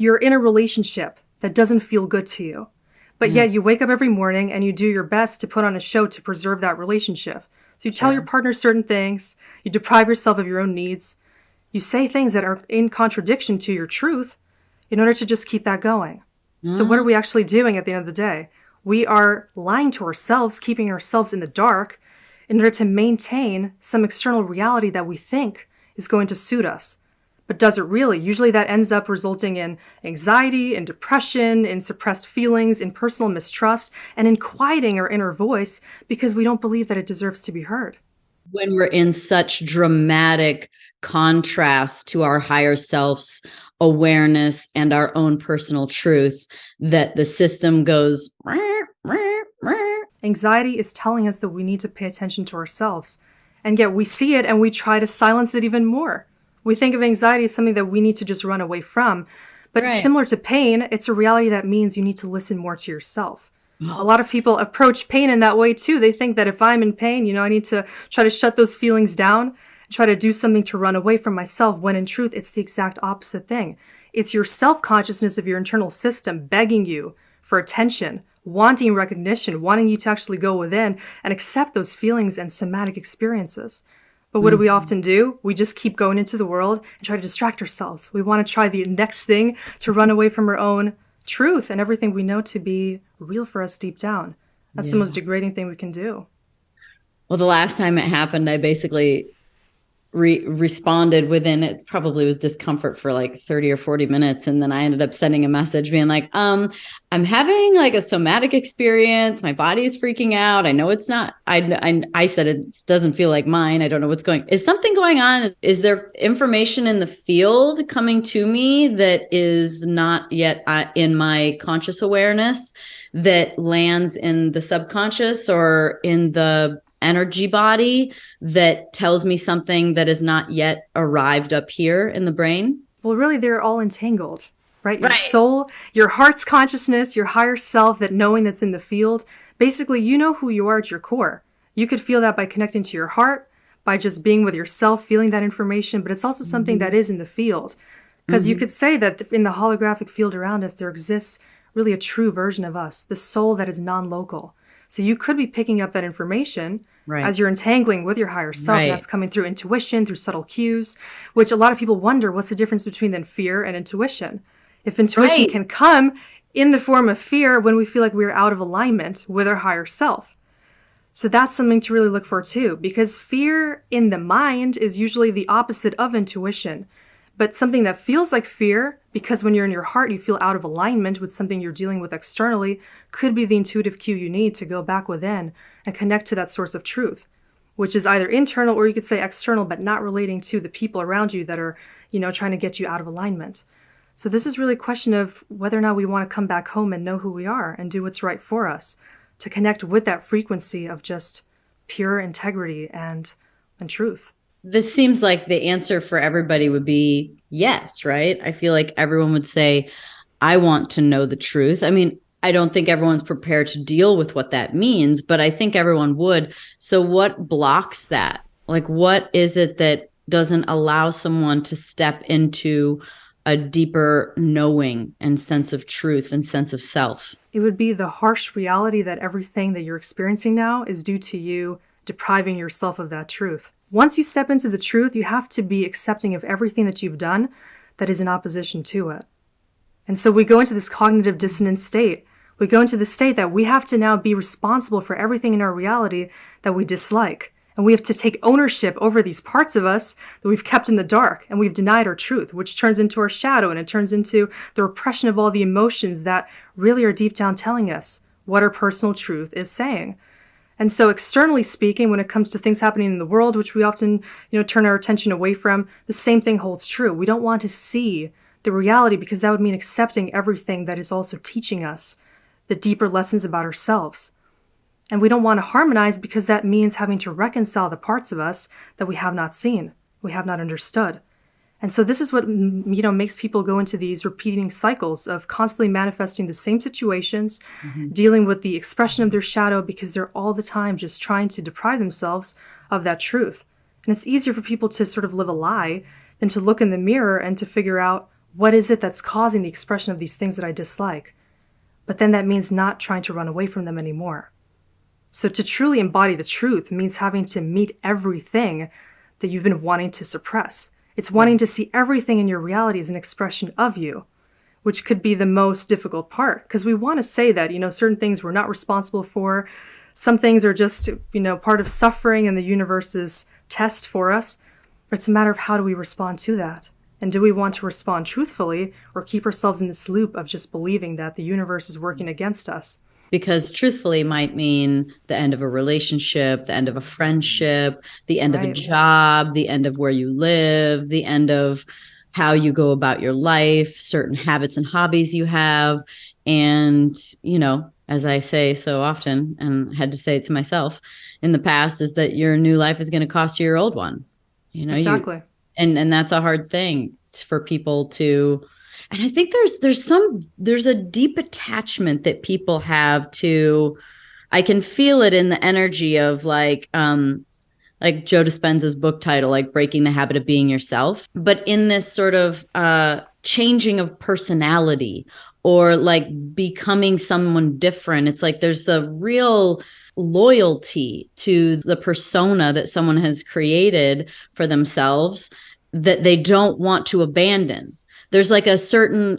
you're in a relationship that doesn't feel good to you, but yet you wake up every morning and you do your best to put on a show to preserve that relationship. So you tell your partner certain things, you deprive yourself of your own needs, you say things that are in contradiction to your truth in order to just keep that going. So what are we actually doing at the end of the day? We are lying to ourselves, keeping ourselves in the dark in order to maintain some external reality that we think is going to suit us. But does it really? Usually that ends up resulting in anxiety, in depression, in suppressed feelings, in personal mistrust, and in quieting our inner voice because we don't believe that it deserves to be heard. When we're in such dramatic contrast to our higher self's awareness and our own personal truth, that the system goes. Anxiety is telling us that we need to pay attention to ourselves. And yet we see it and we try to silence it even more. We think of anxiety as something that we need to just run away from. But similar to pain, it's a reality that means you need to listen more to yourself. A lot of people approach pain in that way too. They think that if I'm in pain, I need to try to shut those feelings down, try to do something to run away from myself, when in truth, it's the exact opposite thing. It's your self-consciousness of your internal system begging you for attention, wanting recognition, wanting you to actually go within and accept those feelings and somatic experiences. But what do we often do? We just keep going into the world and try to distract ourselves. We want to try the next thing to run away from our own truth and everything we know to be real for us deep down. That's the most degrading thing we can do. Well, the last time it happened, I basically responded within, it probably was discomfort for like 30 or 40 minutes. And then I ended up sending a message being like, I'm having like a somatic experience. My body is freaking out. I know it's not, I said, it doesn't feel like mine. I don't know what's is something going on? Is there information in the field coming to me that is not yet in my conscious awareness that lands in the subconscious or in the energy body that tells me something that is not yet arrived up here in the brain? Well, really, they're all entangled, right? Your soul, your heart's consciousness, your higher self, that knowing that's in the field. Basically, you know who you are at your core. You could feel that by connecting to your heart, by just being with yourself, feeling that information, but it's also something that is in the field. Because you could say that in the holographic field around us, there exists really a true version of us, the soul that is non-local. So you could be picking up that information as you're entangling with your higher self. That's coming through intuition, through subtle cues, which a lot of people wonder, what's the difference between then fear and intuition? If intuition can come in the form of fear when we feel like we're out of alignment with our higher self. So that's something to really look for too, because fear in the mind is usually the opposite of intuition. But something that feels like fear, because when you're in your heart, you feel out of alignment with something you're dealing with externally, could be the intuitive cue you need to go back within and connect to that source of truth, which is either internal or you could say external, but not relating to the people around you that are, trying to get you out of alignment. So this is really a question of whether or not we want to come back home and know who we are and do what's right for us, to connect with that frequency of just pure integrity and truth. This seems like the answer for everybody would be yes, right? I feel like everyone would say, I want to know the truth. I mean, I don't think everyone's prepared to deal with what that means, but I think everyone would. So what blocks that? Like, what is it that doesn't allow someone to step into a deeper knowing and sense of truth and sense of self? It would be the harsh reality that everything that you're experiencing now is due to you depriving yourself of that truth. Once you step into the truth, you have to be accepting of everything that you've done that is in opposition to it. And so we go into this cognitive dissonance state. We go into the state that we have to now be responsible for everything in our reality that we dislike. And we have to take ownership over these parts of us that we've kept in the dark and we've denied our truth, which turns into our shadow, and it turns into the repression of all the emotions that really are deep down telling us what our personal truth is saying. And so externally speaking, when it comes to things happening in the world, which we often, turn our attention away from, the same thing holds true. We don't want to see the reality because that would mean accepting everything that is also teaching us the deeper lessons about ourselves. And we don't want to harmonize because that means having to reconcile the parts of us that we have not seen, we have not understood. And so this is what, makes people go into these repeating cycles of constantly manifesting the same situations, dealing with the expression of their shadow because they're all the time just trying to deprive themselves of that truth. And it's easier for people to sort of live a lie than to look in the mirror and to figure out What is it that's causing the expression of these things that I dislike? But then that means not trying to run away from them anymore. So to truly embody the truth means having to meet everything that you've been wanting to suppress. It's wanting to see everything in your reality as an expression of you, which could be the most difficult part, because we want to say that, certain things we're not responsible for. Some things are just, part of suffering and the universe's test for us. But it's a matter of how do we respond to that? And do we want to respond truthfully or keep ourselves in this loop of just believing that the universe is working against us? Because truthfully might mean the end of a relationship, the end of a friendship, the end of a job, the end of where you live, the end of how you go about your life, certain habits and hobbies you have. And, as I say so often, and had to say it to myself in the past, is that your new life is going to cost you your old one. Exactly. And that's a hard thing for people to, and I think there's a deep attachment that people have to, I can feel it in the energy of like Joe Dispenza's book title, like Breaking the Habit of Being Yourself, but in this sort of changing of personality or like becoming someone different. It's like there's a real loyalty to the persona that someone has created for themselves that they don't want to abandon. There's like a certain,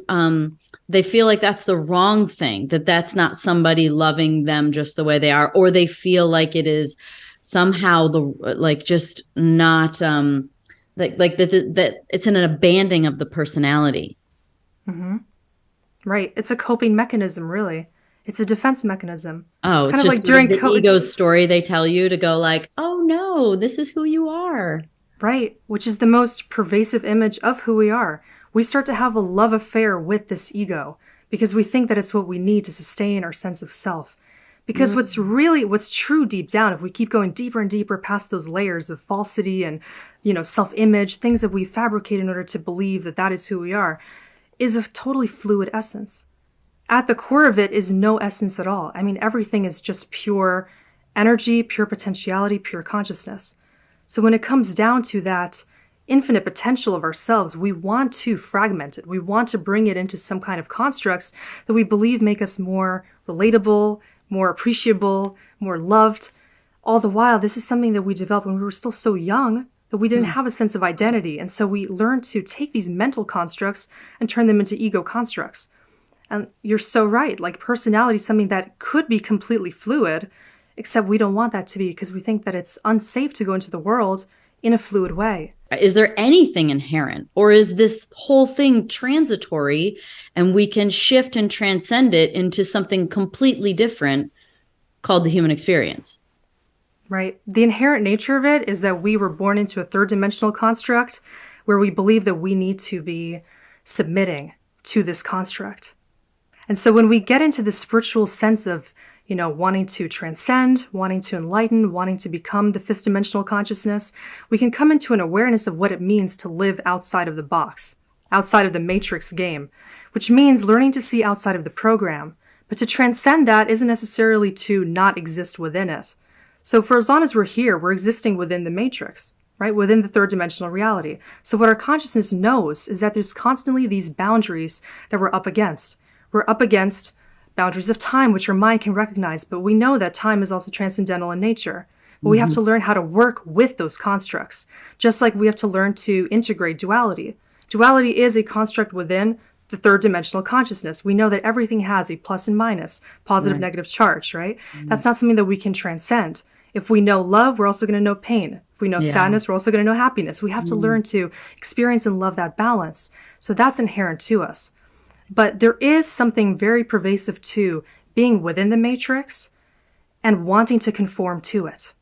they feel like that's the wrong thing, that's not somebody loving them just the way they are, or they feel like it is somehow just not, that it's an abandoning of the personality. Mm-hmm. Right. It's a coping mechanism, really. It's a defense mechanism. Oh, it's kind of like during the ego's story they tell you to go like, oh no, this is who you are. Right. Which is the most pervasive image of who we are. We start to have a love affair with this ego because we think that it's what we need to sustain our sense of self. Because what's true deep down, if we keep going deeper and deeper past those layers of falsity and, self-image, things that we fabricate in order to believe that that is who we are, is a totally fluid essence. At the core of it is no essence at all. I mean, everything is just pure energy, pure potentiality, pure consciousness. So when it comes down to that infinite potential of ourselves, we want to fragment it. We want to bring it into some kind of constructs that we believe make us more relatable, more appreciable, more loved. All the while, this is something that we developed when we were still so young that we didn't have a sense of identity. And so we learned to take these mental constructs and turn them into ego constructs. And you're so right. Like personality is something that could be completely fluid, except we don't want that to be because we think that it's unsafe to go into the world in a fluid way. Is there anything inherent, or is this whole thing transitory and we can shift and transcend it into something completely different called the human experience? Right. The inherent nature of it is that we were born into a third dimensional construct where we believe that we need to be submitting to this construct. And so when we get into the spiritual sense of, wanting to transcend, wanting to enlighten, wanting to become the fifth dimensional consciousness, we can come into an awareness of what it means to live outside of the box, outside of the matrix game, which means learning to see outside of the program. But to transcend that isn't necessarily to not exist within it. So for as long as we're here, we're existing within the matrix, right? Within the third dimensional reality. So what our consciousness knows is that there's constantly these boundaries that we're up against. We're up against boundaries of time, which our mind can recognize, but we know that time is also transcendental in nature. But we have to learn how to work with those constructs, just like we have to learn to integrate duality. Duality is a construct within the third dimensional consciousness. We know that everything has a plus and minus, positive, negative charge, right? That's not something that we can transcend. If we know love, we're also going to know pain. If we know sadness, we're also going to know happiness. We have to learn to experience and love that balance. So that's inherent to us. But there is something very pervasive to being within the matrix and wanting to conform to it.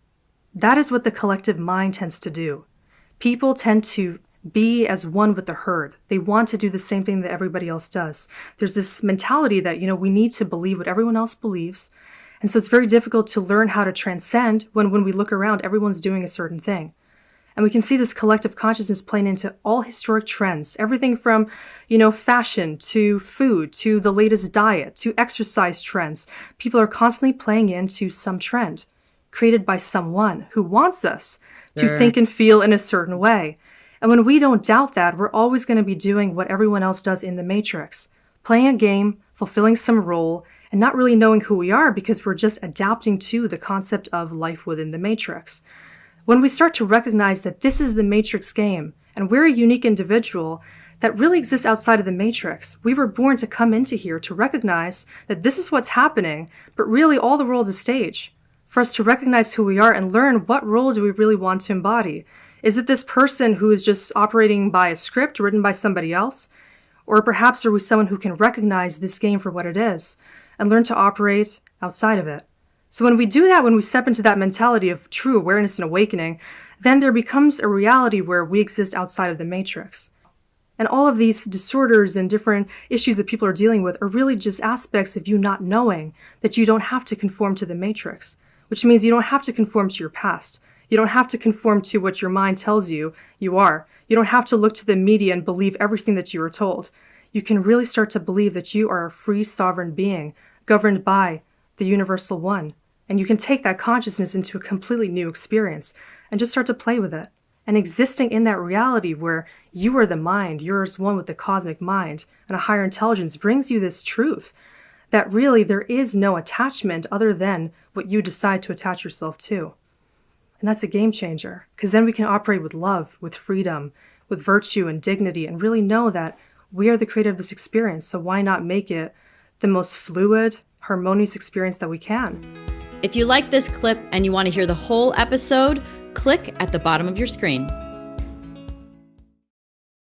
That is what the collective mind tends to do. People tend to be as one with the herd. They want to do the same thing that everybody else does. There's this mentality that, we need to believe what everyone else believes. And so it's very difficult to learn how to transcend when we look around, everyone's doing a certain thing. And we can see this collective consciousness playing into all historic trends, everything from, fashion to food, to the latest diet, to exercise trends. People are constantly playing into some trend created by someone who wants us to think and feel in a certain way. And when we don't doubt that, we're always going to be doing what everyone else does in the Matrix, playing a game, fulfilling some role, and not really knowing who we are because we're just adapting to the concept of life within the Matrix. When we start to recognize that this is the Matrix game, and we're a unique individual that really exists outside of the Matrix, we were born to come into here to recognize that this is what's happening, but really all the world is a stage. For us to recognize who we are and learn what role do we really want to embody. Is it this person who is just operating by a script written by somebody else? Or perhaps are we someone who can recognize this game for what it is and learn to operate outside of it? So when we do that, when we step into that mentality of true awareness and awakening, then there becomes a reality where we exist outside of the Matrix. And all of these disorders and different issues that people are dealing with are really just aspects of you not knowing that you don't have to conform to the Matrix, which means you don't have to conform to your past. You don't have to conform to what your mind tells you you are. You don't have to look to the media and believe everything that you were told. You can really start to believe that you are a free, sovereign being governed by the Universal One. And you can take that consciousness into a completely new experience and just start to play with it. And existing in that reality where you are the mind, you're as one with the cosmic mind, and a higher intelligence brings you this truth that really there is no attachment other than what you decide to attach yourself to. And that's a game changer, because then we can operate with love, with freedom, with virtue and dignity, and really know that we are the creator of this experience. So why not make it the most fluid, harmonious experience that we can? If you like this clip and you want to hear the whole episode, click at the bottom of your screen.